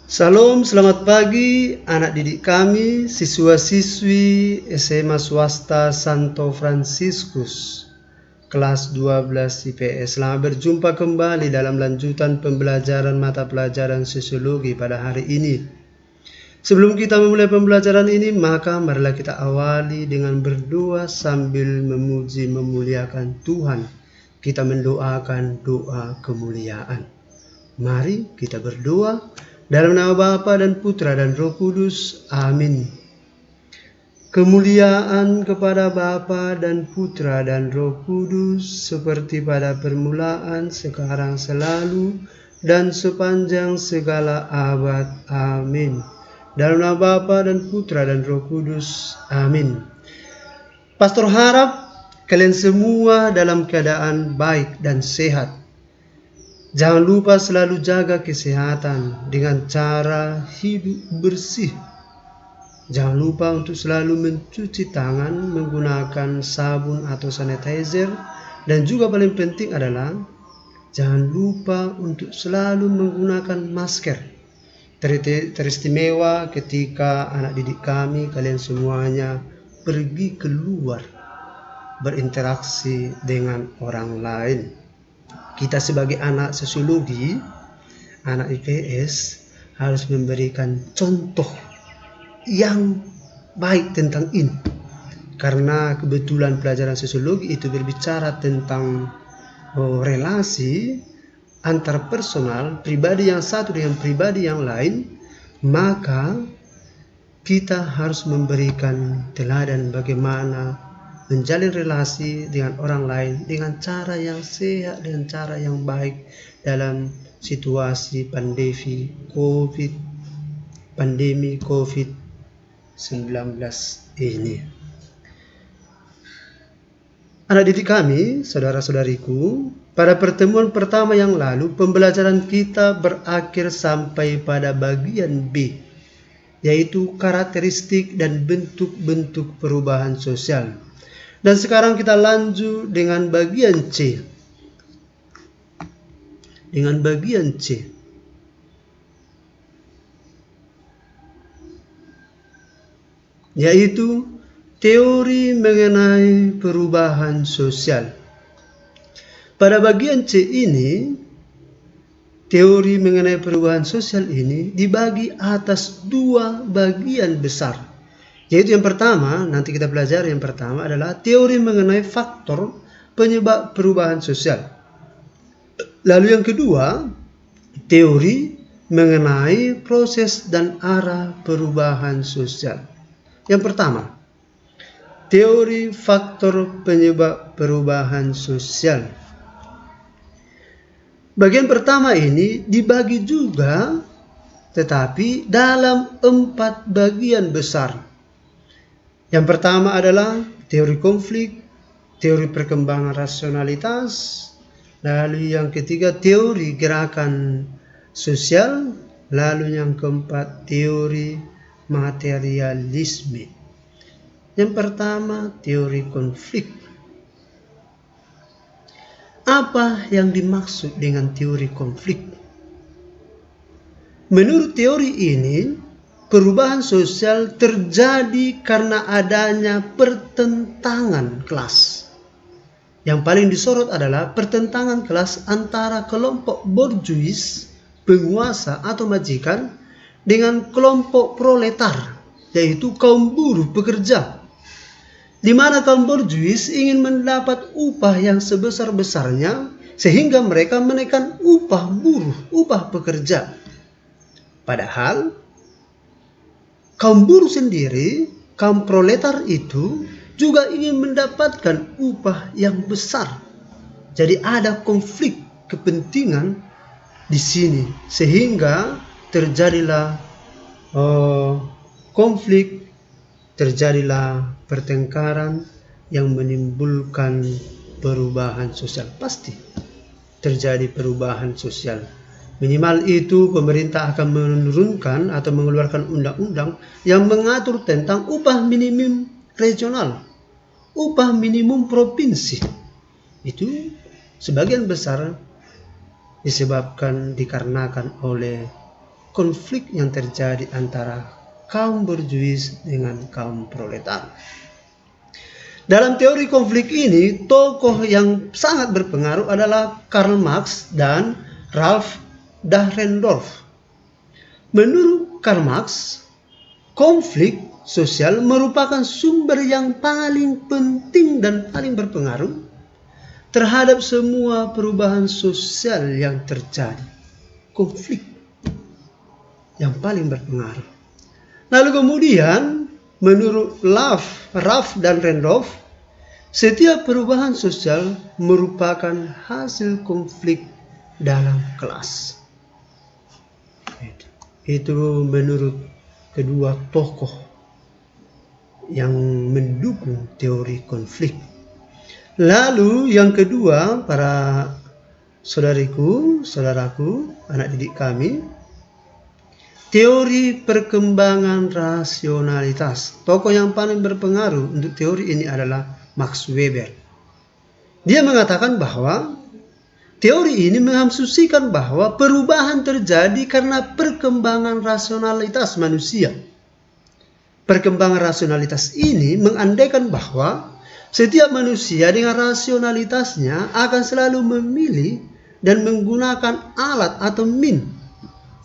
Salam, selamat pagi anak didik kami, siswa-siswi SMA Swasta Santo Fransiskus, kelas 12 IPS. Selamat berjumpa kembali dalam lanjutan pembelajaran mata pelajaran sosiologi pada hari ini. Sebelum kita memulai pembelajaran ini, maka marilah kita awali dengan berdoa sambil memuji memuliakan Tuhan. Kita mendoakan doa kemuliaan. Mari kita berdoa. Dalam nama Bapa dan Putra dan Roh Kudus. Amin. Kemuliaan kepada Bapa dan Putra dan Roh Kudus, seperti pada permulaan, sekarang, selalu, dan sepanjang segala abad. Amin. Dalam nama Bapa dan Putra dan Roh Kudus. Amin. Pastor harap kalian semua dalam keadaan baik dan sehat. Jangan lupa selalu jaga kesehatan dengan cara hidup bersih. Jangan lupa untuk selalu mencuci tangan menggunakan sabun atau sanitizer. Dan juga paling penting adalah jangan lupa untuk selalu menggunakan masker. Teristimewa ketika anak didik kami, kalian semuanya pergi keluar berinteraksi dengan orang lain. Kita sebagai anak sosiologi, anak IPS, harus memberikan contoh yang baik tentang ini. Karena kebetulan pelajaran sosiologi itu berbicara tentang relasi antar personal, pribadi yang satu dengan pribadi yang lain, maka kita harus memberikan teladan bagaimana menjalin relasi dengan orang lain dengan cara yang sehat, dengan cara yang baik dalam situasi pandemi COVID-19 ini. Anak didik kami, saudara-saudariku, pada pertemuan pertama yang lalu, pembelajaran kita berakhir sampai pada bagian B, yaitu karakteristik dan bentuk-bentuk perubahan sosial. Dan sekarang kita lanjut dengan bagian C. Yaitu teori mengenai perubahan sosial. Pada bagian C ini, teori mengenai perubahan sosial ini dibagi atas dua bagian besar. Yaitu yang pertama, nanti kita pelajari yang pertama adalah teori mengenai faktor penyebab perubahan sosial. Lalu yang kedua, teori mengenai proses dan arah perubahan sosial. Yang pertama, teori faktor penyebab perubahan sosial. Bagian pertama ini dibagi juga, tetapi dalam 4 bagian besar. Yang pertama adalah teori konflik, teori perkembangan rasionalitas, lalu yang ketiga teori gerakan sosial, lalu yang keempat teori materialisme. Yang pertama teori konflik. Apa yang dimaksud dengan teori konflik? Menurut teori ini, perubahan sosial terjadi karena adanya pertentangan kelas. Yang paling disorot adalah pertentangan kelas antara kelompok borjuis, penguasa atau majikan, dengan kelompok proletar, yaitu kaum buruh pekerja. Di mana kaum borjuis ingin mendapat upah yang sebesar-besarnya, sehingga mereka menekan upah buruh, upah pekerja. Padahal kaum buruh sendiri, kaum proletar itu juga ingin mendapatkan upah yang besar. Jadi ada konflik kepentingan di sini, sehingga terjadilah konflik, terjadilah pertengkaran yang menimbulkan perubahan sosial. Pasti terjadi perubahan sosial. Minimal itu pemerintah akan menurunkan atau mengeluarkan undang-undang yang mengatur tentang upah minimum regional, upah minimum provinsi. Itu sebagian besar dikarenakan oleh konflik yang terjadi antara kaum borjuis dengan kaum proletar. Dalam teori konflik ini, tokoh yang sangat berpengaruh adalah Karl Marx dan Ralph Dahrendorf. Menurut Karl Marx, konflik sosial merupakan sumber yang paling penting dan paling berpengaruh terhadap semua perubahan sosial yang terjadi. Konflik yang paling berpengaruh. Lalu kemudian, menurut Ralph dan Dahrendorf, setiap perubahan sosial merupakan hasil konflik dalam kelas. Itu menurut kedua tokoh yang mendukung teori konflik. Lalu yang kedua, para saudaraku, anak didik kami, teori perkembangan rasionalitas. Tokoh yang paling berpengaruh untuk teori ini adalah Max Weber. Dia mengatakan bahwa teori ini mengasumsikan bahwa perubahan terjadi karena perkembangan rasionalitas manusia. Perkembangan rasionalitas ini mengandaikan bahwa setiap manusia dengan rasionalitasnya akan selalu memilih dan menggunakan alat atau means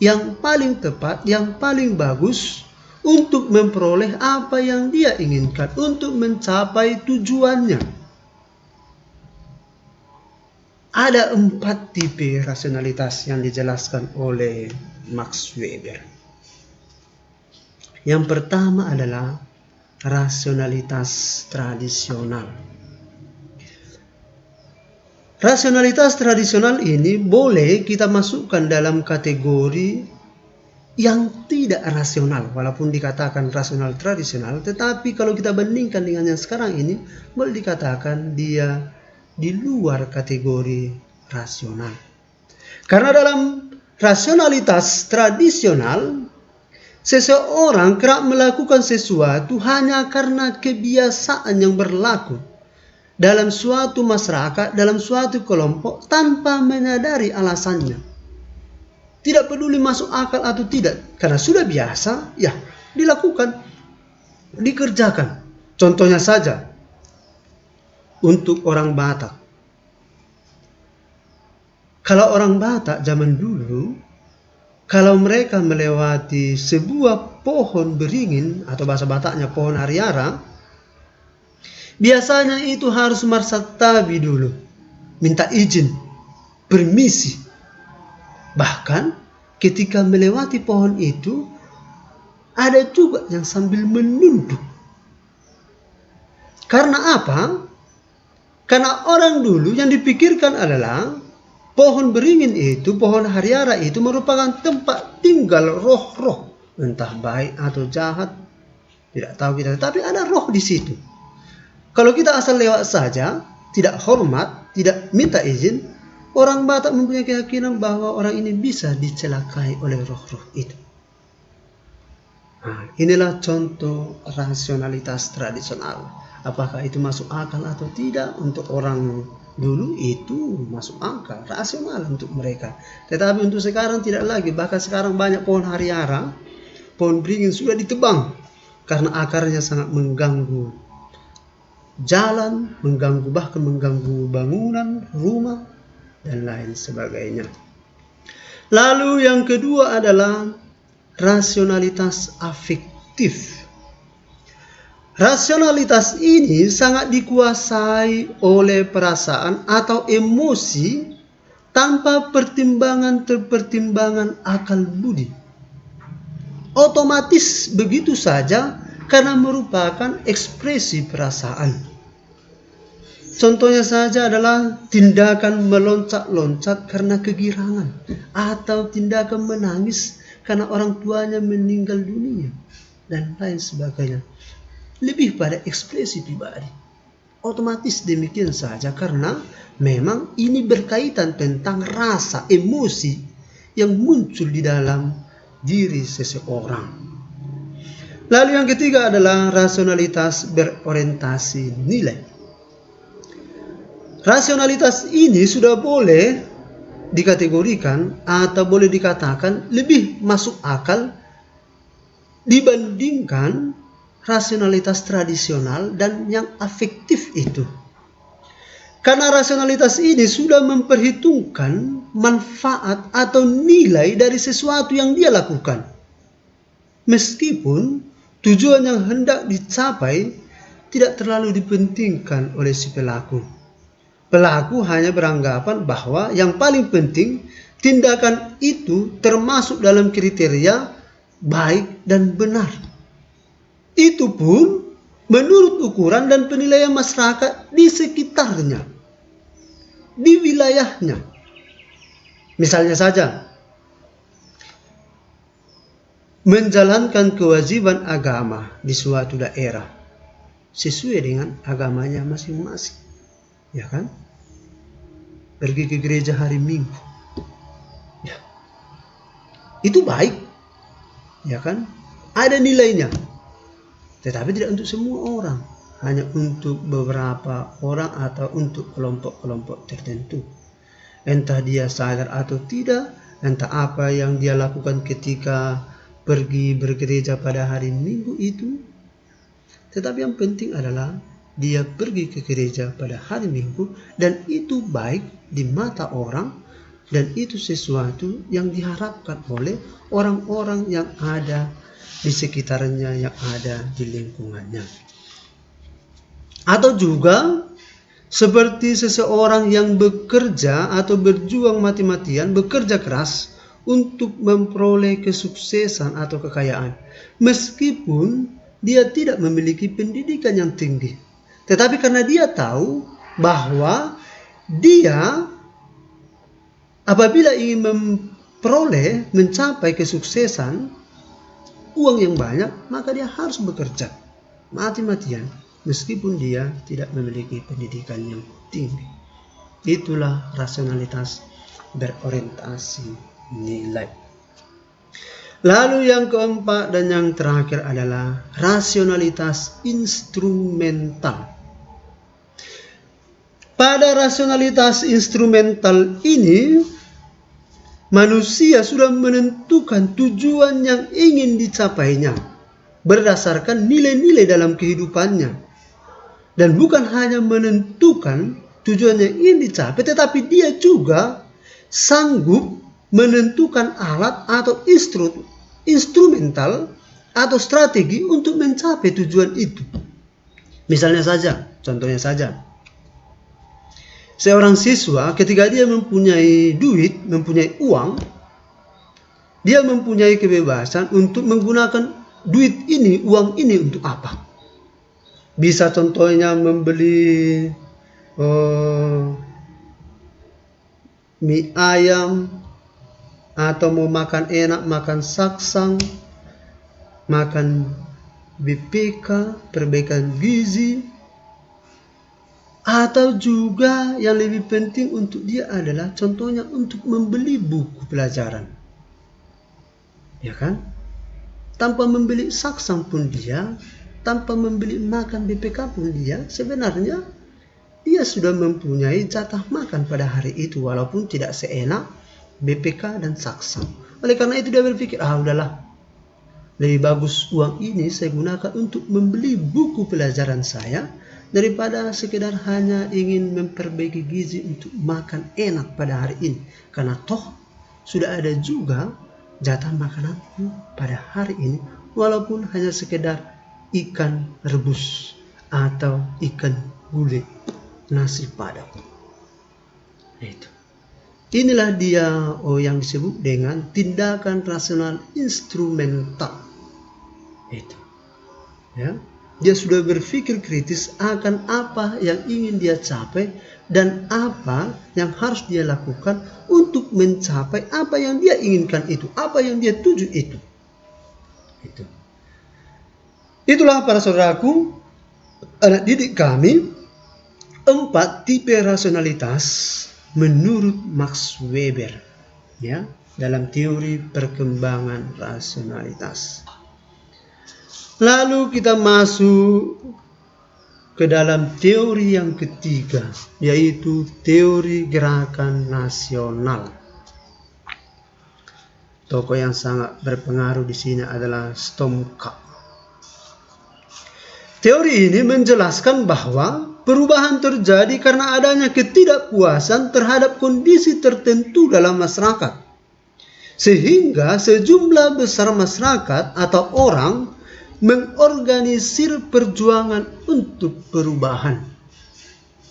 yang paling tepat, yang paling bagus untuk memperoleh apa yang dia inginkan, untuk mencapai tujuannya. Ada 4 tipe rasionalitas yang dijelaskan oleh Max Weber. Yang pertama adalah rasionalitas tradisional. Rasionalitas tradisional ini boleh kita masukkan dalam kategori yang tidak rasional, walaupun dikatakan rasional tradisional, tetapi kalau kita bandingkan dengan yang sekarang ini, boleh dikatakan dia di luar kategori rasional. Karena dalam rasionalitas tradisional, seseorang kerap melakukan sesuatu hanya karena kebiasaan yang berlaku dalam suatu masyarakat, dalam suatu kelompok, tanpa menyadari alasannya. Tidak peduli masuk akal atau tidak, karena sudah biasa, ya dilakukan, dikerjakan. Contohnya saja, untuk orang Batak. Kalau orang Batak zaman dulu, kalau mereka melewati sebuah pohon beringin, atau bahasa Bataknya pohon ariara, biasanya itu harus marsatabi dulu, minta izin, permisi. Bahkan ketika melewati pohon itu, ada juga yang sambil menunduk. Karena apa? Karena orang dulu yang dipikirkan adalah pohon beringin itu, pohon hariara itu merupakan tempat tinggal roh-roh, entah baik atau jahat, tidak tahu kita, tapi ada roh di situ. Kalau kita asal lewat saja, tidak hormat, tidak minta izin, orang Batak mempunyai keyakinan bahwa orang ini bisa dicelakai oleh roh-roh itu. Nah, inilah contoh rasionalitas tradisional. Apakah itu masuk akal atau tidak? Untuk orang dulu itu masuk akal, rasional untuk mereka. Tetapi untuk sekarang tidak lagi. Bahkan sekarang banyak pohon hariara, pohon beringin sudah ditebang karena akarnya sangat mengganggu jalan, bahkan mengganggu bangunan, rumah, dan lain sebagainya. Lalu yang kedua adalah rasionalitas afektif. Rasionalitas ini sangat dikuasai oleh perasaan atau emosi tanpa pertimbangan akal budi. Otomatis begitu saja karena merupakan ekspresi perasaan. Contohnya saja adalah tindakan meloncat-loncat karena kegirangan, atau tindakan menangis karena orang tuanya meninggal dunia, dan lain sebagainya. Lebih pada ekspresi pribadi. Otomatis demikian saja karena memang ini berkaitan tentang rasa, emosi yang muncul di dalam diri seseorang. Lalu yang ketiga adalah rasionalitas berorientasi nilai. Rasionalitas ini sudah boleh dikategorikan atau boleh dikatakan lebih masuk akal dibandingkan rasionalitas tradisional dan yang afektif itu. Karena rasionalitas ini sudah memperhitungkan manfaat atau nilai dari sesuatu yang dia lakukan. Meskipun tujuan yang hendak dicapai tidak terlalu dipentingkan oleh si pelaku. Pelaku hanya beranggapan bahwa yang paling penting tindakan itu termasuk dalam kriteria baik dan benar. Itu pun menurut ukuran dan penilaian masyarakat di sekitarnya, di wilayahnya. Misalnya saja, menjalankan kewajiban agama di suatu daerah sesuai dengan agamanya masing-masing, ya kan? Pergi ke gereja hari Minggu, ya, itu baik, ya kan? Ada nilainya, tetapi tidak untuk semua orang, hanya untuk beberapa orang atau untuk kelompok-kelompok tertentu. Entah dia sadar atau tidak, entah apa yang dia lakukan ketika pergi bergereja pada hari Minggu itu, tetapi yang penting adalah dia pergi ke gereja pada hari Minggu, dan itu baik di mata orang, dan itu sesuatu yang diharapkan oleh orang-orang yang ada di sekitarnya, yang ada di lingkungannya. Atau juga seperti seseorang yang bekerja atau berjuang mati-matian, bekerja keras untuk memperoleh kesuksesan atau kekayaan, meskipun dia tidak memiliki pendidikan yang tinggi. Tetapi karena dia tahu bahwa dia apabila ingin mencapai kesuksesan, uang yang banyak, maka dia harus bekerja mati-matian meskipun dia tidak memiliki pendidikan yang tinggi. Itulah rasionalitas berorientasi nilai. Lalu yang keempat dan yang terakhir adalah rasionalitas instrumental. Pada rasionalitas instrumental ini, manusia sudah menentukan tujuan yang ingin dicapainya berdasarkan nilai-nilai dalam kehidupannya. Dan bukan hanya menentukan tujuan yang ingin dicapai, tetapi dia juga sanggup menentukan alat atau instrumental atau strategi untuk mencapai tujuan itu. Misalnya saja, contohnya saja, seorang siswa ketika dia mempunyai duit, mempunyai uang, dia mempunyai kebebasan untuk menggunakan duit ini, uang ini untuk apa? Bisa contohnya membeli mie ayam, atau mau makan enak, makan saksang, makan BPK, perbaikan gizi. Atau juga yang lebih penting untuk dia adalah contohnya untuk membeli buku pelajaran, ya kan? Tanpa membeli saksang pun dia, tanpa membeli makan BPK pun dia, sebenarnya dia sudah mempunyai jatah makan pada hari itu, walaupun tidak seenak BPK dan saksang. Oleh karena itu dia berpikir, udahlah, lebih bagus uang ini saya gunakan untuk membeli buku pelajaran saya daripada sekedar hanya ingin memperbaiki gizi untuk makan enak pada hari ini. Karena toh sudah ada juga jatah makananku pada hari ini, walaupun hanya sekedar ikan rebus atau ikan gulai, nasi padang. Itu. Inilah dia yang disebut dengan tindakan rasional instrumental. Itu. Ya. Dia sudah berpikir kritis akan apa yang ingin dia capai dan apa yang harus dia lakukan untuk mencapai apa yang dia inginkan itu, apa yang dia tuju itu. Itu. Itulah para saudaraku, anak didik kami, 4 tipe rasionalitas menurut Max Weber, ya, dalam teori perkembangan rasionalitas. Lalu kita masuk ke dalam teori yang ketiga, yaitu teori gerakan nasional. Tokoh yang sangat berpengaruh di sini adalah Stomka. Teori ini menjelaskan bahwa perubahan terjadi karena adanya ketidakpuasan terhadap kondisi tertentu dalam masyarakat, sehingga sejumlah besar masyarakat atau orang mengorganisir perjuangan untuk perubahan.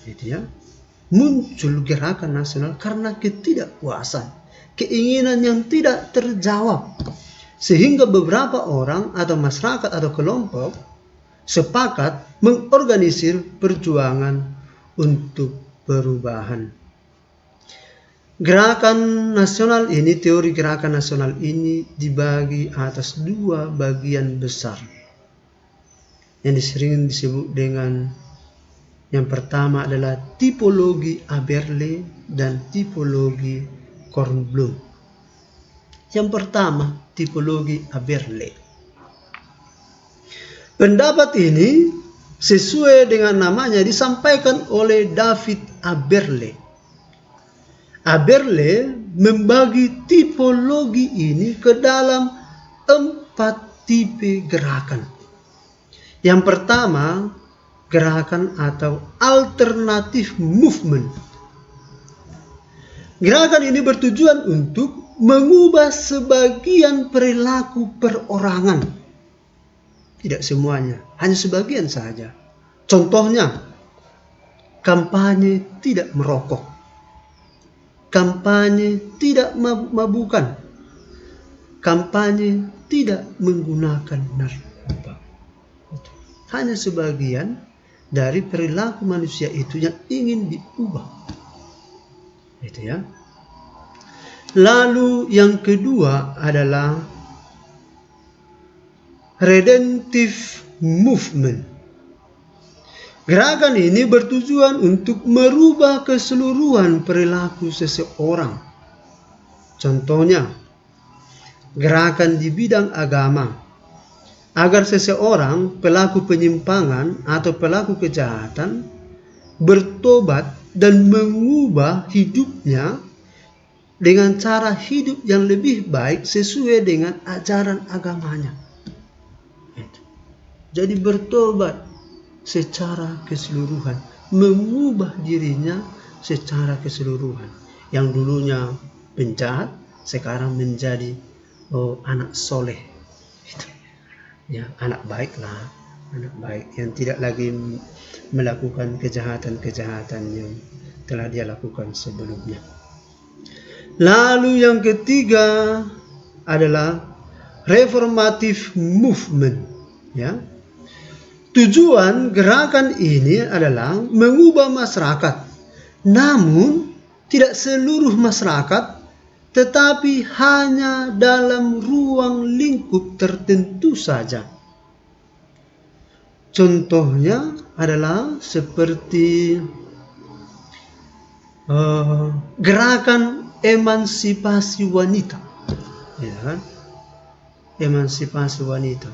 Gitu ya. Muncul gerakan nasional karena ketidakpuasan, keinginan yang tidak terjawab, sehingga beberapa orang atau masyarakat atau kelompok sepakat mengorganisir perjuangan untuk perubahan. Teori gerakan nasional ini dibagi atas dua bagian besar yang sering disebut dengan, yang pertama adalah tipologi Aberle dan tipologi Kornblum. Yang pertama, tipologi Aberle. Pendapat ini sesuai dengan namanya disampaikan oleh David Aberle. Aberle membagi tipologi ini ke dalam 4 tipe gerakan. Yang pertama, gerakan atau alternative movement. Gerakan ini bertujuan untuk mengubah sebagian perilaku perorangan. Tidak semuanya, hanya sebagian saja. Contohnya, kampanye tidak merokok, kampanye tidak mabukan, kampanye tidak menggunakan narkoba. Hanya sebagian dari perilaku manusia itu yang ingin diubah. Itu ya. Lalu yang kedua adalah redemptive movement. Gerakan ini bertujuan untuk merubah keseluruhan perilaku seseorang. Contohnya, gerakan di bidang agama, agar seseorang pelaku penyimpangan atau pelaku kejahatan bertobat dan mengubah hidupnya dengan cara hidup yang lebih baik sesuai dengan ajaran agamanya. Jadi bertobat secara keseluruhan, mengubah dirinya secara keseluruhan. Yang dulunya penjahat, sekarang menjadi anak soleh. Ya, anak baik yang tidak lagi melakukan kejahatan-kejahatan yang telah dia lakukan sebelumnya. Lalu yang ketiga adalah reformative movement. Ya. Tujuan gerakan ini adalah mengubah masyarakat, namun tidak seluruh masyarakat, tetapi hanya dalam ruang lingkup tertentu saja. Contohnya adalah seperti gerakan emansipasi wanita, ya, emansipasi wanita,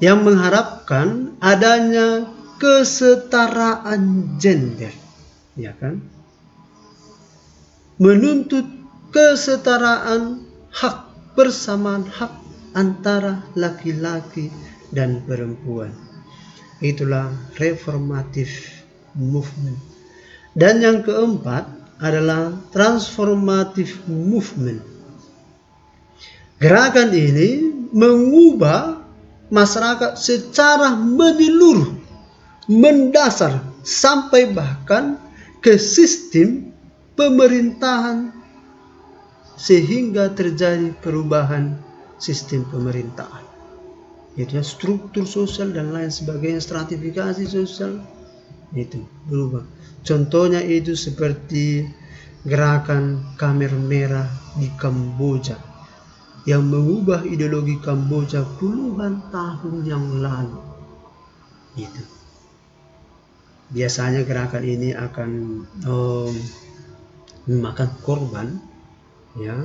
yang mengharapkan adanya kesetaraan gender, ya kan? Menuntut kesetaraan hak, persamaan hak antara laki-laki dan perempuan. Itulah reformative movement. Dan yang keempat adalah transformative movement. Gerakan ini mengubah masyarakat secara menyeluruh, mendasar, sampai bahkan ke sistem pemerintahan, sehingga terjadi perubahan sistem pemerintahan. Yaitu struktur sosial dan lain sebagainya, stratifikasi sosial itu berubah. Contohnya itu seperti gerakan Khmer Merah di Kamboja yang mengubah ideologi Kamboja puluhan tahun yang lalu. Itu. Biasanya gerakan ini akan memakan korban, ya,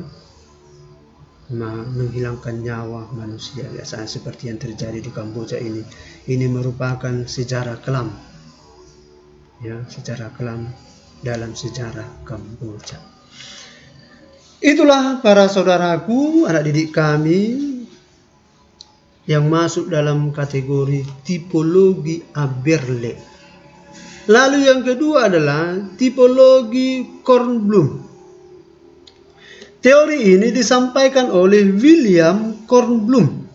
menghilangkan nyawa manusia. Biasanya seperti yang terjadi di Kamboja ini. Ini merupakan sejarah kelam, ya, sejarah kelam dalam sejarah Kamboja. Itulah para saudaraku, anak didik kami yang masuk dalam kategori tipologi Aberle. Lalu yang kedua adalah tipologi Kornblum. Teori ini disampaikan oleh William Kornblum.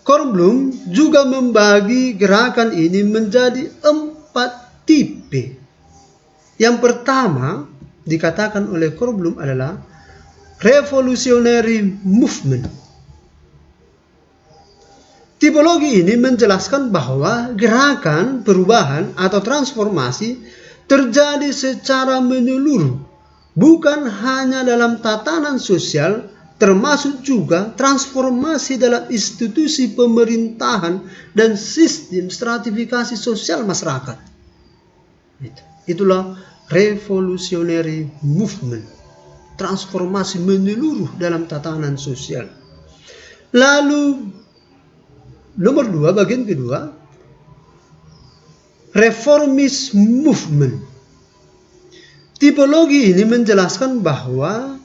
Kornblum juga membagi gerakan ini menjadi 4 tipe. Yang pertama dikatakan oleh Kornblum adalah revolutionary movement. Tipologi ini menjelaskan bahwa gerakan perubahan atau transformasi terjadi secara menyeluruh, bukan hanya dalam tatanan sosial, termasuk juga transformasi dalam institusi pemerintahan dan sistem stratifikasi sosial masyarakat. Itulah revolutionary movement, transformasi menyeluruh dalam tatanan sosial. Lalu nomor 2, bagian kedua, reformist movement. Tipologi ini menjelaskan bahwa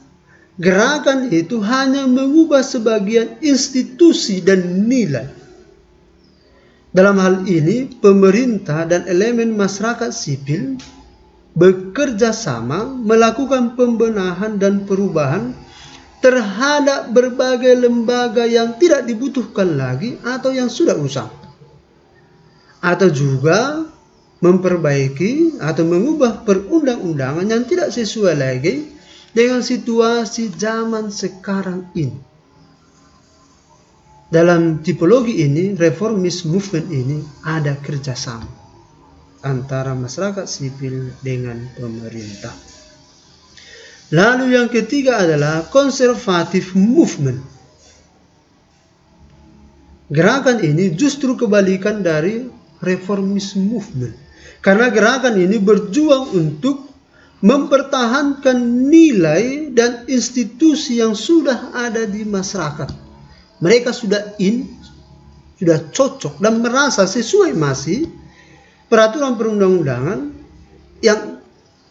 gerakan itu hanya mengubah sebagian institusi dan nilai. Dalam hal ini, pemerintah dan elemen masyarakat sipil bekerja sama melakukan pembenahan dan perubahan terhadap berbagai lembaga yang tidak dibutuhkan lagi atau yang sudah usang, atau juga memperbaiki atau mengubah perundang-undangan yang tidak sesuai lagi dengan situasi zaman sekarang ini. Dalam tipologi ini, reformist movement ini ada kerjasama antara masyarakat sipil dengan pemerintah. Lalu yang ketiga adalah conservative movement. Gerakan ini justru kebalikan dari reformist movement, karena gerakan ini berjuang untuk mempertahankan nilai dan institusi yang sudah ada di masyarakat. Mereka sudah sudah cocok dan merasa sesuai masih peraturan perundang-undangan yang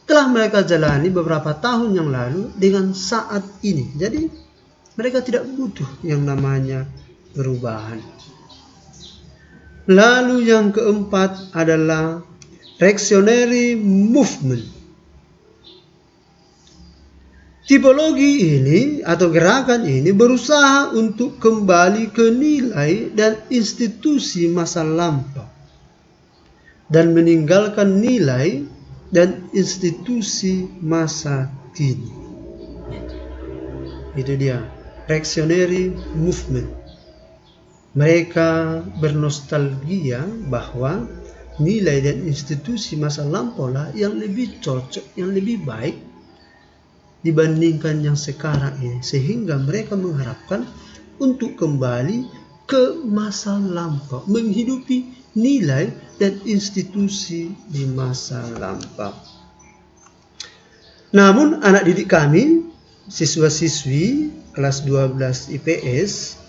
telah mereka jalani beberapa tahun yang lalu dengan saat ini. Jadi mereka tidak butuh yang namanya perubahan. Lalu yang keempat adalah reactionary movement. Tipologi ini atau gerakan ini berusaha untuk kembali ke nilai dan institusi masa lampau dan meninggalkan nilai dan institusi masa kini. Itu dia, reactionary movement. Mereka bernostalgia bahwa nilai dan institusi masa lampau lah yang lebih cocok, yang lebih baik dibandingkan yang sekarang ini, sehingga mereka mengharapkan untuk kembali ke masa lampau, menghidupi nilai dan institusi di masa lampau. Namun anak didik kami, siswa-siswi kelas 12 IPS,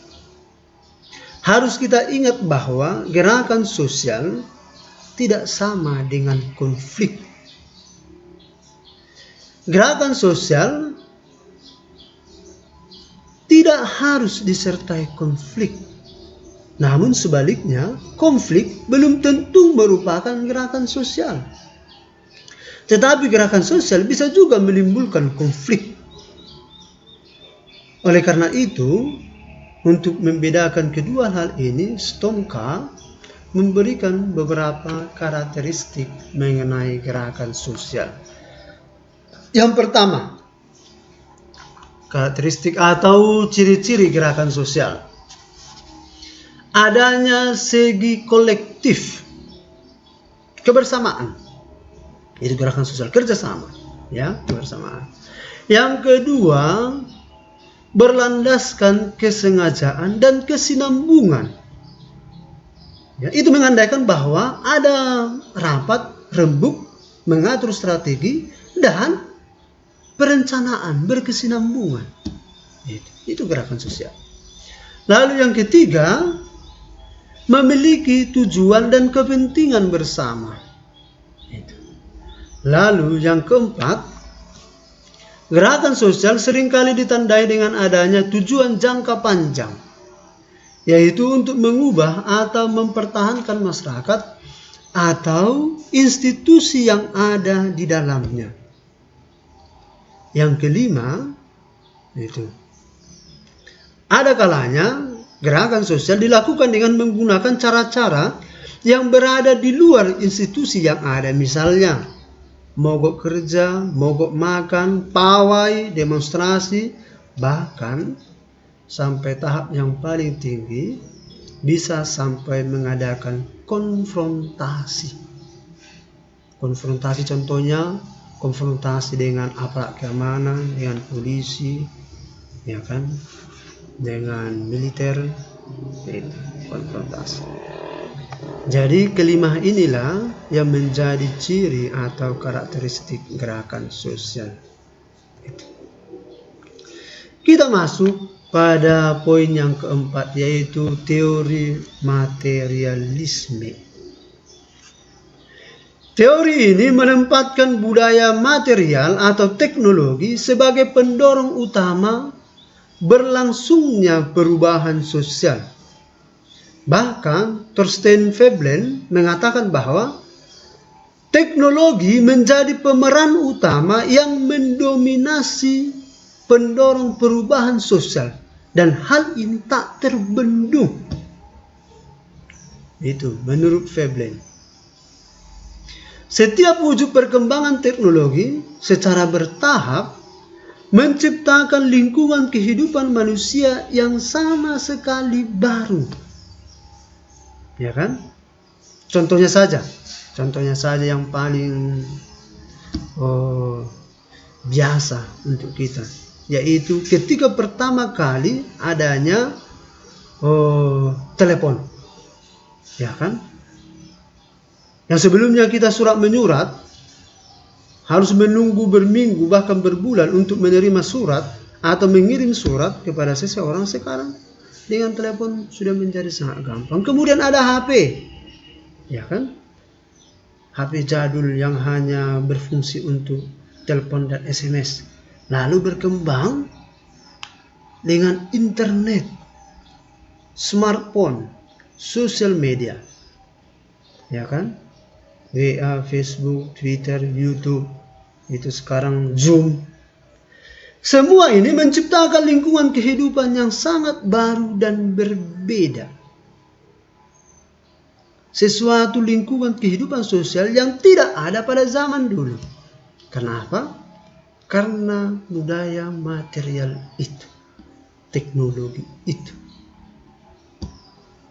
harus kita ingat bahwa gerakan sosial tidak sama dengan konflik. Gerakan sosial tidak harus disertai konflik. Namun sebaliknya, konflik belum tentu merupakan gerakan sosial. Tetapi gerakan sosial bisa juga menimbulkan konflik. Oleh karena itu, untuk membedakan kedua hal ini, Stomka memberikan beberapa karakteristik mengenai gerakan sosial. Yang pertama, karakteristik atau ciri-ciri gerakan sosial. Adanya segi kolektif, kebersamaan. Itu gerakan sosial, kerjasama, ya, kebersamaan. Yang kedua, berlandaskan kesengajaan dan kesinambungan. Ya, itu mengandaikan bahwa ada rapat, rembuk, mengatur strategi, dan perencanaan berkesinambungan. Itu gerakan sosial. Lalu yang ketiga, memiliki tujuan dan kepentingan bersama. Lalu yang keempat, Gerakan sosial seringkali ditandai dengan adanya tujuan jangka panjang, yaitu untuk mengubah atau mempertahankan masyarakat atau institusi yang ada di dalamnya. Yang kelima, itu ada kalanya gerakan sosial dilakukan dengan menggunakan cara-cara yang berada di luar institusi yang ada, misalnya mogok kerja, mogok makan, pawai, demonstrasi, bahkan sampai tahap yang paling tinggi bisa sampai mengadakan konfrontasi. Konfrontasi contohnya konfrontasi dengan aparat keamanan, dengan polisi, ya kan, dengan militer, itu konfrontasi. Jadi kelima inilah yang menjadi ciri atau karakteristik gerakan sosial. Kita masuk pada poin yang keempat, yaitu teori materialisme. Teori ini menempatkan budaya material atau teknologi sebagai pendorong utama berlangsungnya perubahan sosial. Bahkan Thorstein Veblen mengatakan bahwa teknologi menjadi pemeran utama yang mendominasi pendorong perubahan sosial, dan hal ini tak terbendung. Itu menurut Veblen. Setiap wujud perkembangan teknologi secara bertahap menciptakan lingkungan kehidupan manusia yang sama sekali baru. Ya kan? Contohnya saja yang paling biasa untuk kita, yaitu ketika pertama kali adanya telepon. Ya kan? Yang sebelumnya kita surat menyurat, harus menunggu berminggu bahkan berbulan untuk menerima surat atau mengirim surat kepada seseorang. Sekarang dengan telepon sudah menjadi sangat gampang. Kemudian ada HP, ya kan? HP jadul yang hanya berfungsi untuk telepon dan SMS. Lalu berkembang dengan internet, smartphone, sosial media, ya kan? WA, Facebook, Twitter, YouTube, itu sekarang Zoom. Semua ini menciptakan lingkungan kehidupan yang sangat baru dan berbeda. Sesuatu lingkungan kehidupan sosial yang tidak ada pada zaman dulu. Kenapa? Karena budaya material itu, teknologi itu.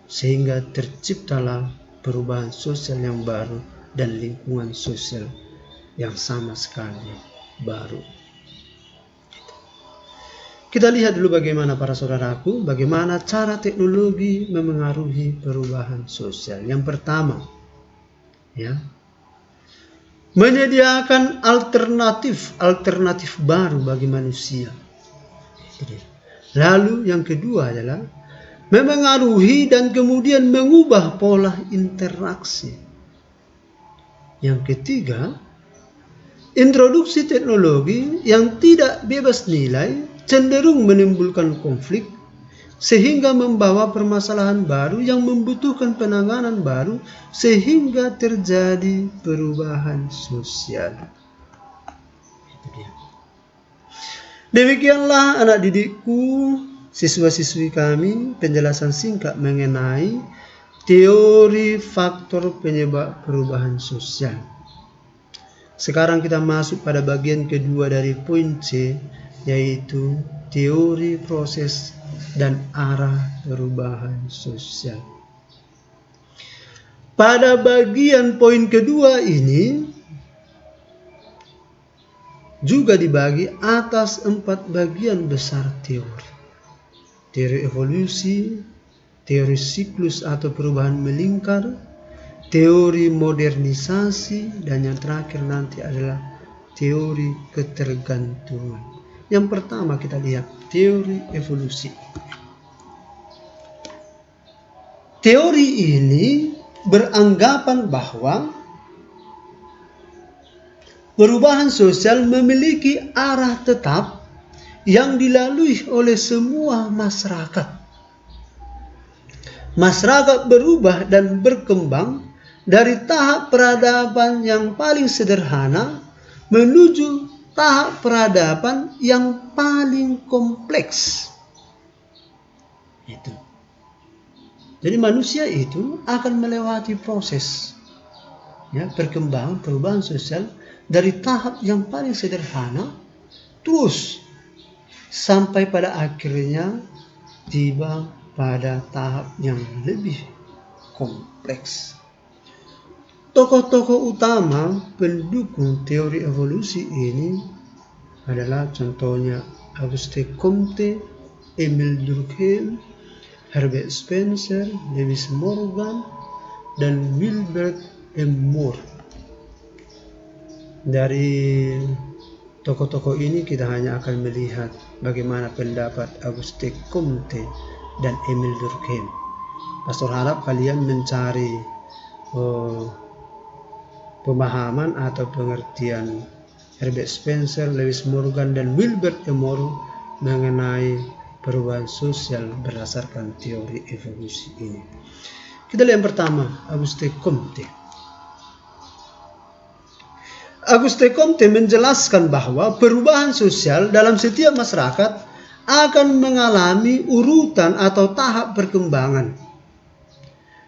Sehingga terciptalah perubahan sosial yang baru dan lingkungan sosial yang sama sekali baru. Kita lihat dulu bagaimana para saudaraku, bagaimana cara teknologi memengaruhi perubahan sosial. Yang pertama, ya, menyediakan alternatif baru bagi manusia. Lalu yang kedua adalah memengaruhi dan kemudian mengubah pola interaksi. Yang ketiga, introduksi teknologi yang tidak bebas nilai cenderung menimbulkan konflik sehingga membawa permasalahan baru yang membutuhkan penanganan baru sehingga terjadi perubahan sosial. Itu dia. Demikianlah anak didikku, siswa-siswi kami, penjelasan singkat mengenai teori faktor penyebab perubahan sosial. Sekarang kita masuk pada bagian kedua dari poin C, yaitu teori proses dan arah perubahan sosial. Pada bagian poin kedua ini juga dibagi atas 4 bagian besar teori. Teori evolusi, teori siklus atau perubahan melingkar, teori modernisasi, dan yang terakhir nanti adalah teori ketergantungan. Yang pertama kita lihat teori evolusi. Teori ini beranggapan bahwa perubahan sosial memiliki arah tetap yang dilalui oleh semua masyarakat. Masyarakat berubah dan berkembang dari tahap peradaban yang paling sederhana menuju tahap peradaban yang paling kompleks. Itu. Jadi manusia itu akan melewati proses perkembangan perubahan sosial dari tahap yang paling sederhana terus sampai pada akhirnya tiba pada tahap yang lebih kompleks. Tokoh-tokoh utama pendukung teori evolusi ini adalah contohnya Auguste Comte, Emile Durkheim, Herbert Spencer, Lewis Morgan, dan Wilbert M. Moore. Dari tokoh-tokoh ini kita hanya akan melihat bagaimana pendapat Auguste Comte dan Emile Durkheim. Pastor harap kalian mencari pemahaman atau pengertian Herbert Spencer, Lewis Morgan, dan Wilbert M. Moore mengenai perubahan sosial berdasarkan teori evolusi ini. Kita lihat yang pertama, Auguste Comte. Auguste Comte menjelaskan bahwa perubahan sosial dalam setiap masyarakat akan mengalami urutan atau tahap perkembangan.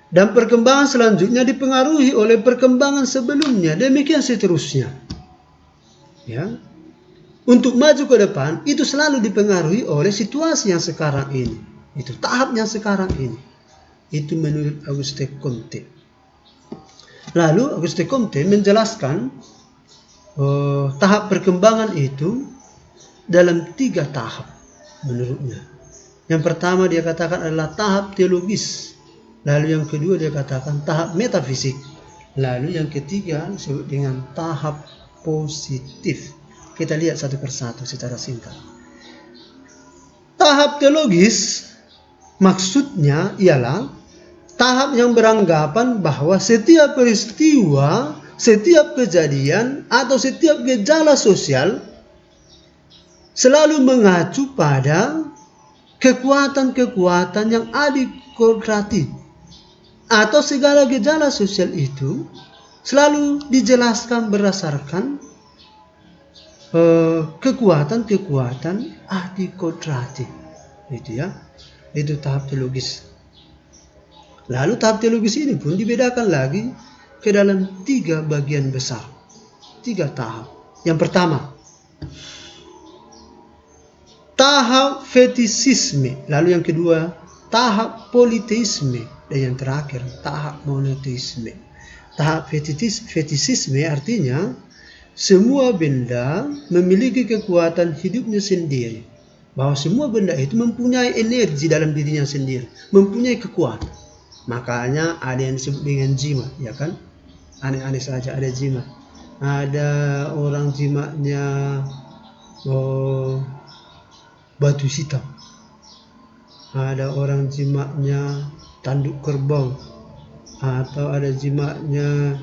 Dan perkembangan selanjutnya dipengaruhi oleh perkembangan sebelumnya, demikian seterusnya. Untuk maju ke depan, itu selalu dipengaruhi oleh situasi yang sekarang ini. Itu tahap yang sekarang ini. Itu menurut Auguste Comte. Lalu Auguste Comte menjelaskan tahap perkembangan itu dalam 3 tahap menurutnya. Yang pertama dia katakan adalah tahap teologis. Lalu yang kedua dia katakan tahap metafisik. Lalu yang ketiga disebut dengan tahap positif. Kita lihat satu persatu secara singkat. Tahap teologis maksudnya ialah tahap yang beranggapan bahwa setiap peristiwa, setiap kejadian, atau setiap gejala sosial selalu mengacu pada kekuatan-kekuatan yang adikodratif, atau segala gejala sosial itu selalu dijelaskan berdasarkan kekuatan-kekuatan adikodratif. Itu tahap teologis. Lalu tahap teologis ini pun dibedakan lagi ke dalam 3 bagian besar, 3 tahap. Yang pertama, tahap fetisisme. Lalu yang kedua, tahap politeisme. Dan yang terakhir, tahap monoteisme. Tahap fetisisme artinya semua benda memiliki kekuatan hidupnya sendiri. Bahwa semua benda itu mempunyai energi dalam dirinya sendiri, mempunyai kekuatan. Makanya ada yang disebut dengan jimat, ya kan? Aneh-aneh saja ada jimat. Ada orang jimatnya batu hitam. Ada orang jimatnya tanduk kerbau. Atau ada jimatnya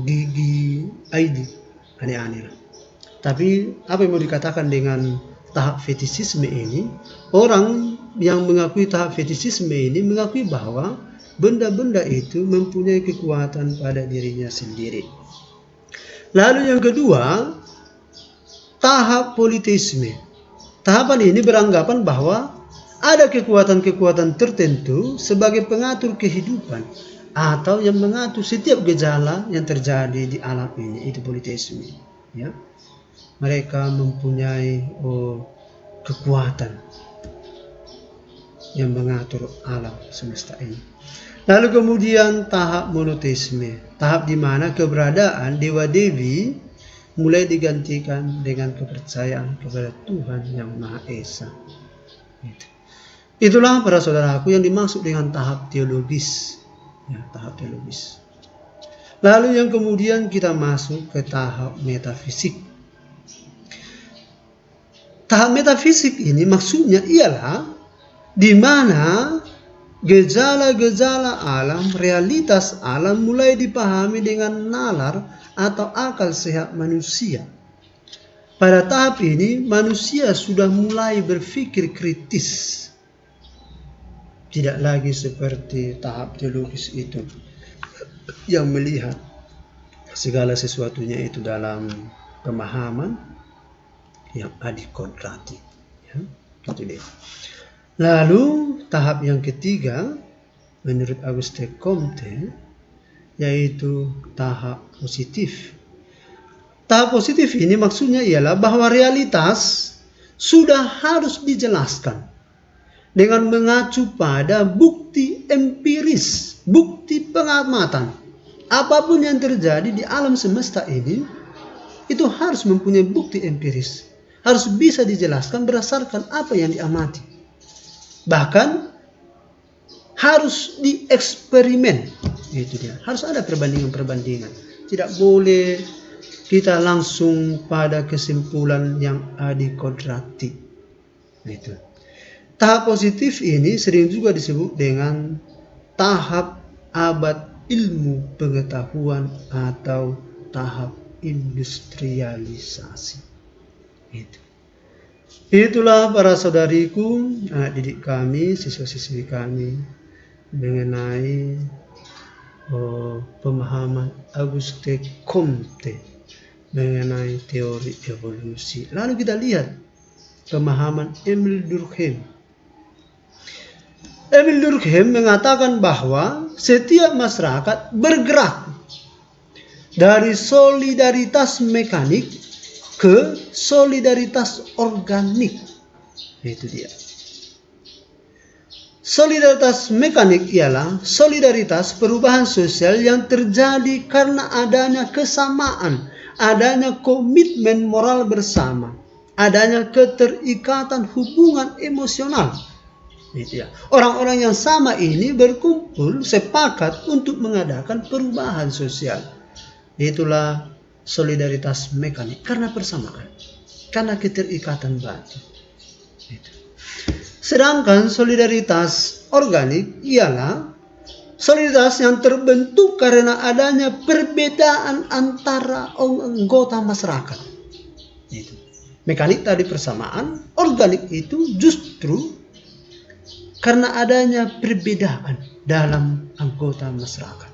gigi aidi. Aneh-aneh lah. Tapi apa yang mau dikatakan dengan tahap fetisisme ini? Orang yang mengakui tahap fetisisme ini mengakui bahwa benda-benda itu mempunyai kekuatan pada dirinya sendiri. Lalu yang kedua, tahap politeisme. Tahapan ini beranggapan bahwa ada kekuatan-kekuatan tertentu sebagai pengatur kehidupan atau yang mengatur setiap gejala yang terjadi di alam ini. Itu politeisme. Mereka mempunyai kekuatan yang mengatur alam semesta ini. Lalu kemudian tahap monoteisme, tahap di mana keberadaan dewa-dewi mulai digantikan dengan kepercayaan kepada Tuhan yang Maha Esa. Itulah para saudaraku yang dimaksud dengan tahap teologis. Tahap teologis. Lalu yang kemudian kita masuk ke tahap metafisik. Tahap metafisik ini maksudnya ialah di mana Gejala-gejala alam, realitas alam mulai dipahami dengan nalar atau akal sehat manusia. Pada tahap ini, manusia sudah mulai berpikir kritis. Tidak lagi seperti tahap teologis itu, yang melihat segala sesuatunya itu dalam pemahaman yang adikodrati. Ya, itu dia. Lalu tahap yang ketiga, menurut Auguste Comte, yaitu tahap positif. Tahap positif ini maksudnya ialah bahwa realitas sudah harus dijelaskan dengan mengacu pada bukti empiris, bukti pengamatan. Apapun yang terjadi di alam semesta ini, itu harus mempunyai bukti empiris. Harus bisa dijelaskan berdasarkan apa yang diamati. Bahkan harus dieksperimen. Itu dia. Harus ada perbandingan-perbandingan. Tidak boleh kita langsung pada kesimpulan yang adikodrati. Itu. Tahap positif ini sering juga disebut dengan tahap abad ilmu pengetahuan atau tahap industrialisasi. Itulah para saudariku, anak didik kami, siswa-siswi kami, mengenai pemahaman Auguste Comte mengenai teori evolusi. Lalu kita lihat pemahaman Emile Durkheim. Emile Durkheim mengatakan bahwa setiap masyarakat bergerak dari solidaritas mekanik ke solidaritas organik. Itu dia. Solidaritas mekanik ialah solidaritas perubahan sosial yang terjadi karena adanya kesamaan, adanya komitmen moral bersama, adanya keterikatan hubungan emosional. Itu ya. Orang-orang yang sama ini berkumpul sepakat untuk mengadakan perubahan sosial. Itulah solidaritas mekanik karena persamaan, karena keterikatan batin. Sedangkan solidaritas organik ialah solidaritas yang terbentuk karena adanya perbedaan antara anggota masyarakat. Itu. Mekanik tadi persamaan, organik itu justru karena adanya perbedaan dalam anggota masyarakat.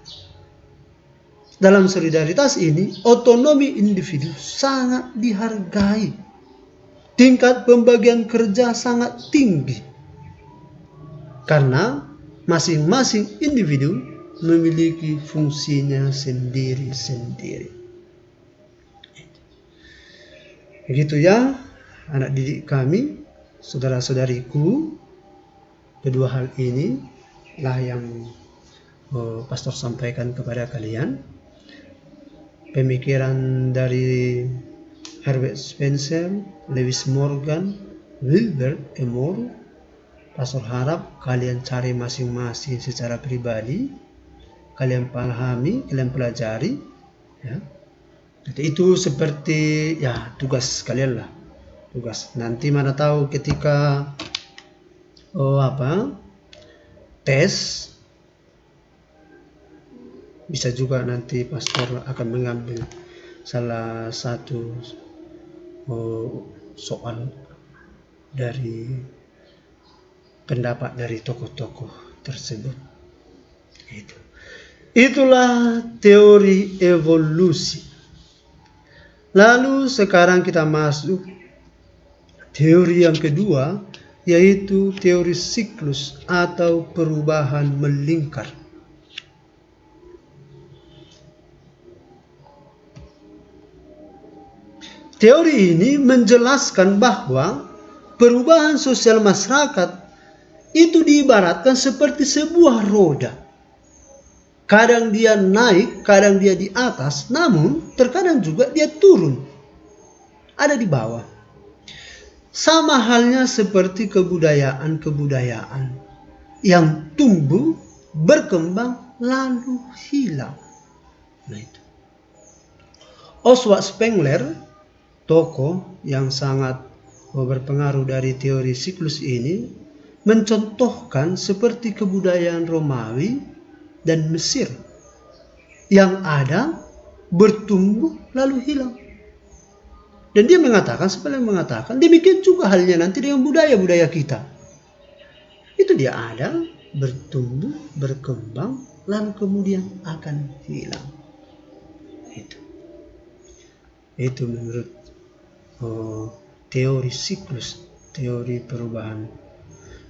Dalam solidaritas ini, otonomi individu sangat dihargai. Tingkat pembagian kerja sangat tinggi. Karena masing-masing individu memiliki fungsinya sendiri-sendiri. Begitu ya, anak didik kami, saudara-saudariku, kedua hal ini lah yang pastor sampaikan kepada kalian. Pemikiran dari Herbert Spencer, Lewis Morgan, Wilbert Emory. Pastor harap kalian cari masing-masing secara pribadi, kalian pahami, kalian pelajari, ya. Jadi itu seperti ya tugas kalian lah, tugas. Nanti mana tahu ketika tes, bisa juga nanti pastor akan mengambil salah satu soal dari pendapat dari tokoh-tokoh tersebut. Itulah teori evolusi. Lalu sekarang kita masuk teori yang kedua, yaitu teori siklus atau perubahan melingkar. Teori ini menjelaskan bahwa perubahan sosial masyarakat itu diibaratkan seperti sebuah roda. Kadang dia naik, kadang dia di atas, namun terkadang juga dia turun. Ada di bawah. Sama halnya seperti kebudayaan-kebudayaan yang tumbuh, berkembang, lalu hilang. Nah itu. Oswald Spengler, tokoh yang sangat berpengaruh dari teori siklus ini, mencontohkan seperti kebudayaan Romawi dan Mesir yang ada, bertumbuh lalu hilang. Dan dia mengatakan, demikian juga halnya nanti dengan budaya-budaya kita. Itu dia ada, bertumbuh, berkembang, lalu kemudian akan hilang. Itu menurut teori siklus, teori perubahan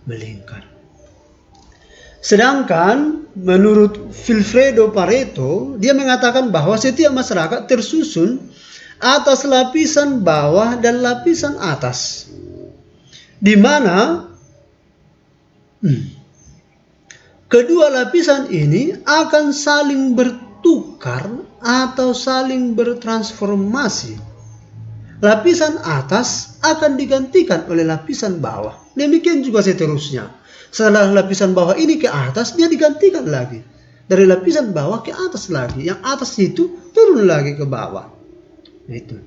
melingkar. Sedangkan menurut Vilfredo Pareto, dia mengatakan bahwa setiap masyarakat tersusun atas lapisan bawah dan lapisan atas, di mana kedua lapisan ini akan saling bertukar atau saling bertransformasi. Lapisan atas akan digantikan oleh lapisan bawah. Demikian juga seterusnya. Setelah lapisan bawah ini ke atas, dia digantikan lagi. Dari lapisan bawah ke atas lagi. Yang atas itu turun lagi ke bawah. Itu.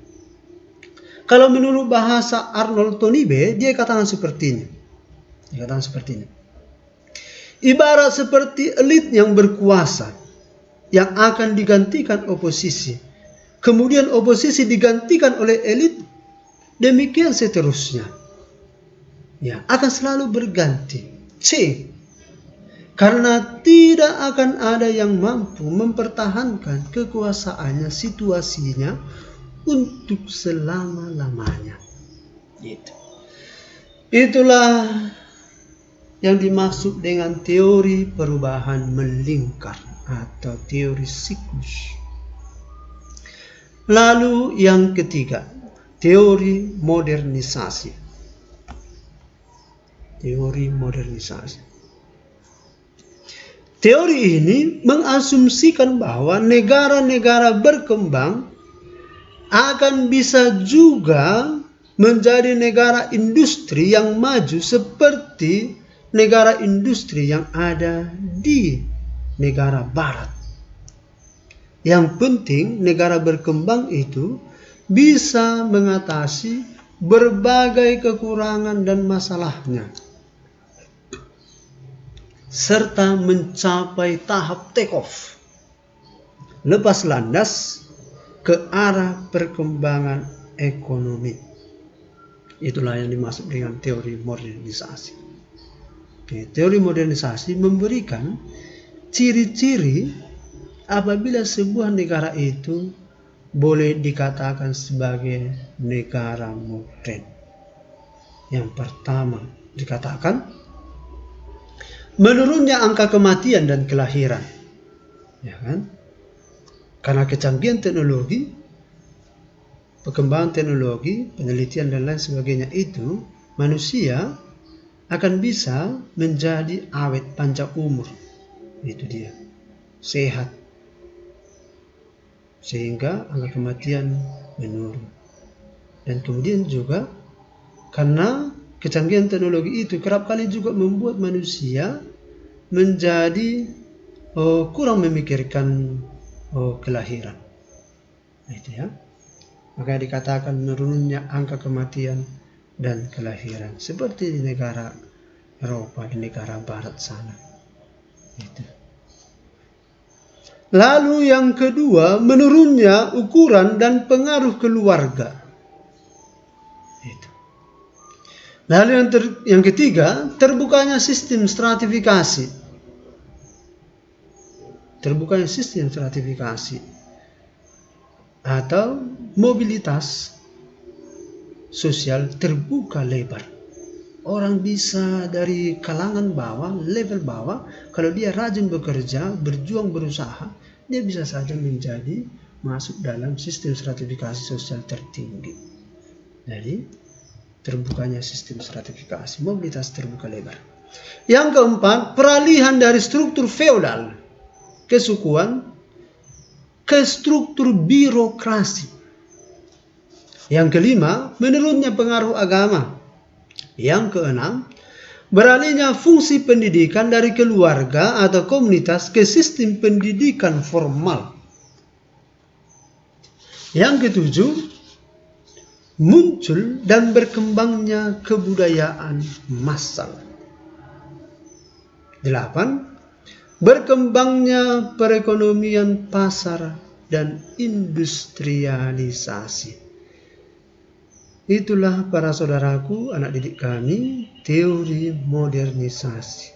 Kalau menurut bahasa Arnold Tonibe, dia katakan seperti ini. Ibarat seperti elit yang berkuasa, yang akan digantikan oposisi. Kemudian oposisi digantikan oleh elit. Demikian seterusnya. Ya, akan selalu berganti. C. Karena tidak akan ada yang mampu mempertahankan kekuasaannya, situasinya untuk selama-lamanya. Itulah yang dimaksud dengan teori perubahan melingkar atau teori siklus. Lalu yang ketiga, teori modernisasi. Teori ini mengasumsikan bahwa negara-negara berkembang akan bisa juga menjadi negara industri yang maju seperti negara industri yang ada di negara barat. Yang penting negara berkembang itu bisa mengatasi berbagai kekurangan dan masalahnya, serta mencapai tahap take off, lepas landas ke arah perkembangan ekonomi. Itulah yang dimaksud dengan teori modernisasi. Teori modernisasi memberikan ciri-ciri apabila sebuah negara itu boleh dikatakan sebagai negara modern. Yang pertama dikatakan menurunnya angka kematian dan kelahiran, ya kan? Karena kecanggihan teknologi, perkembangan teknologi, penelitian dan lain sebagainya itu, manusia akan bisa menjadi awet, panjang umur. Itu dia, sehat, sehingga angka kematian menurun. Dan kemudian juga karena kecanggihan teknologi itu kerap kali juga membuat manusia menjadi kurang memikirkan kelahiran. Itu ya. Maka dikatakan menurunnya angka kematian dan kelahiran seperti di negara Eropa, di negara barat sana. Itu. Lalu yang kedua, menurunnya ukuran dan pengaruh keluarga. Itu. Lalu yang ketiga, terbukanya sistem stratifikasi. Terbukanya sistem stratifikasi atau mobilitas sosial terbuka lebar. Orang bisa dari kalangan bawah, level bawah, kalau dia rajin bekerja, berjuang, berusaha, dia bisa saja menjadi masuk dalam sistem stratifikasi sosial tertinggi. Jadi terbukanya sistem stratifikasi, mobilitas terbuka lebar. Yang keempat, peralihan dari struktur feodal kesukuan ke struktur birokrasi. Yang kelima, menurunnya pengaruh agama. Yang keenam, beralihnya fungsi pendidikan dari keluarga atau komunitas ke sistem pendidikan formal. Yang ketujuh, muncul dan berkembangnya kebudayaan massal. 8. Berkembangnya perekonomian pasar dan industrialisasi. Itulah para saudaraku, anak didik kami, teori modernisasi.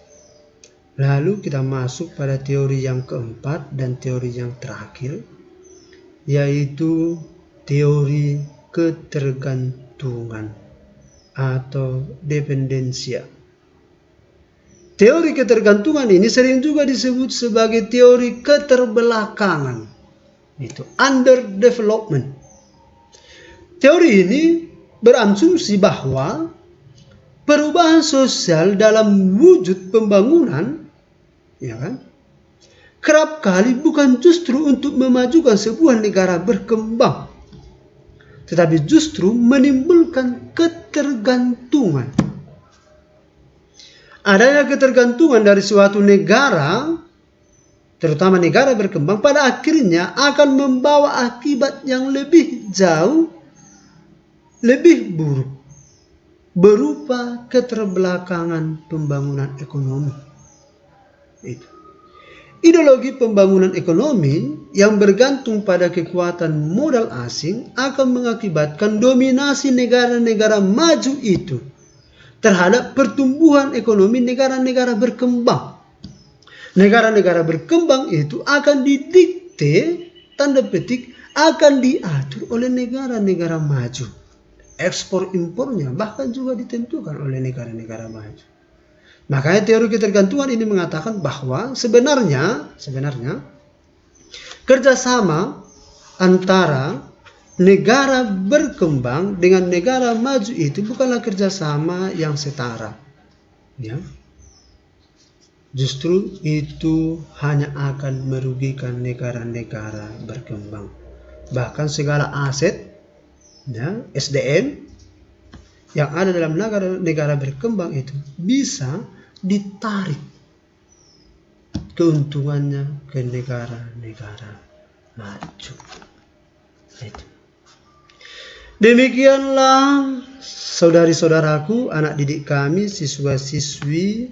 Lalu kita masuk pada teori yang keempat dan teori yang terakhir, yaitu teori ketergantungan atau dependensia. Teori ketergantungan ini sering juga disebut sebagai teori keterbelakangan. Itu underdevelopment. Teori ini berasumsi bahwa perubahan sosial dalam wujud pembangunan, ya kan, kerap kali bukan justru untuk memajukan sebuah negara berkembang, tetapi justru menimbulkan ketergantungan. Adanya ketergantungan dari suatu negara, terutama negara berkembang, pada akhirnya akan membawa akibat yang lebih jauh, lebih buruk, berupa keterbelakangan pembangunan ekonomi. Itu. Ideologi pembangunan ekonomi yang bergantung pada kekuatan modal asing akan mengakibatkan dominasi negara-negara maju itu terhadap pertumbuhan ekonomi negara-negara berkembang. Negara-negara berkembang itu akan didikte, tanda petik, akan diatur oleh negara-negara maju. Ekspor impornya bahkan juga ditentukan oleh negara-negara maju. Makanya teori ketergantungan ini mengatakan bahwa sebenarnya kerjasama antara negara berkembang dengan negara maju itu bukanlah kerjasama yang setara, ya. Justru itu hanya akan merugikan negara-negara berkembang. Bahkan segala aset, ya, SDM yang ada dalam negara berkembang itu bisa ditarik keuntungannya ke negara-negara maju. Itu. Demikianlah saudari-saudaraku, anak didik kami, siswa-siswi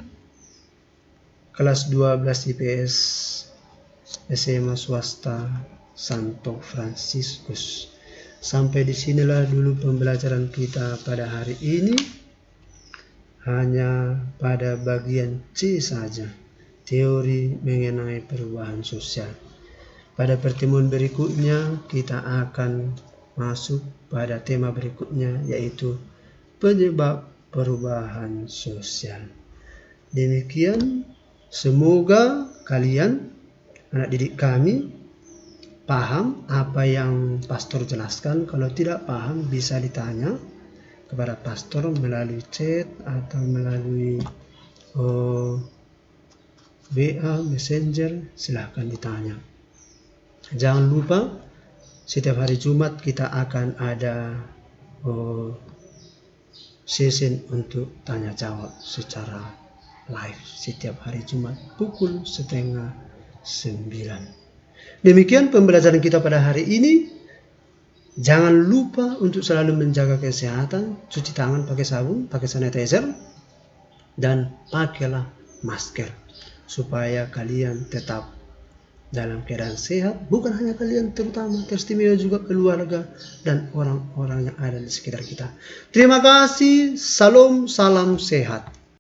kelas 12 IPS SMA swasta Santo Fransiskus. Sampai disinilah dulu pembelajaran kita pada hari ini. Hanya pada bagian C saja, teori mengenai perubahan sosial. Pada pertemuan berikutnya kita akan masuk pada tema berikutnya, yaitu penyebab perubahan sosial. Demikian, semoga kalian, anak didik kami, paham apa yang pastor jelaskan. Kalau tidak paham bisa ditanya kepada pastor melalui chat atau melalui WA, Messenger, silahkan ditanya. Jangan lupa setiap hari Jumat kita akan ada sesi untuk tanya jawab secara live setiap hari Jumat pukul 8:30. Demikian pembelajaran kita pada hari ini. Jangan lupa untuk selalu menjaga kesehatan, cuci tangan pakai sabun, pakai sanitizer, dan pakailah masker supaya kalian tetap dalam keadaan sehat. Bukan hanya kalian, terutama teristimewa juga keluarga dan orang-orang yang ada di sekitar kita. Terima kasih. Salam sehat.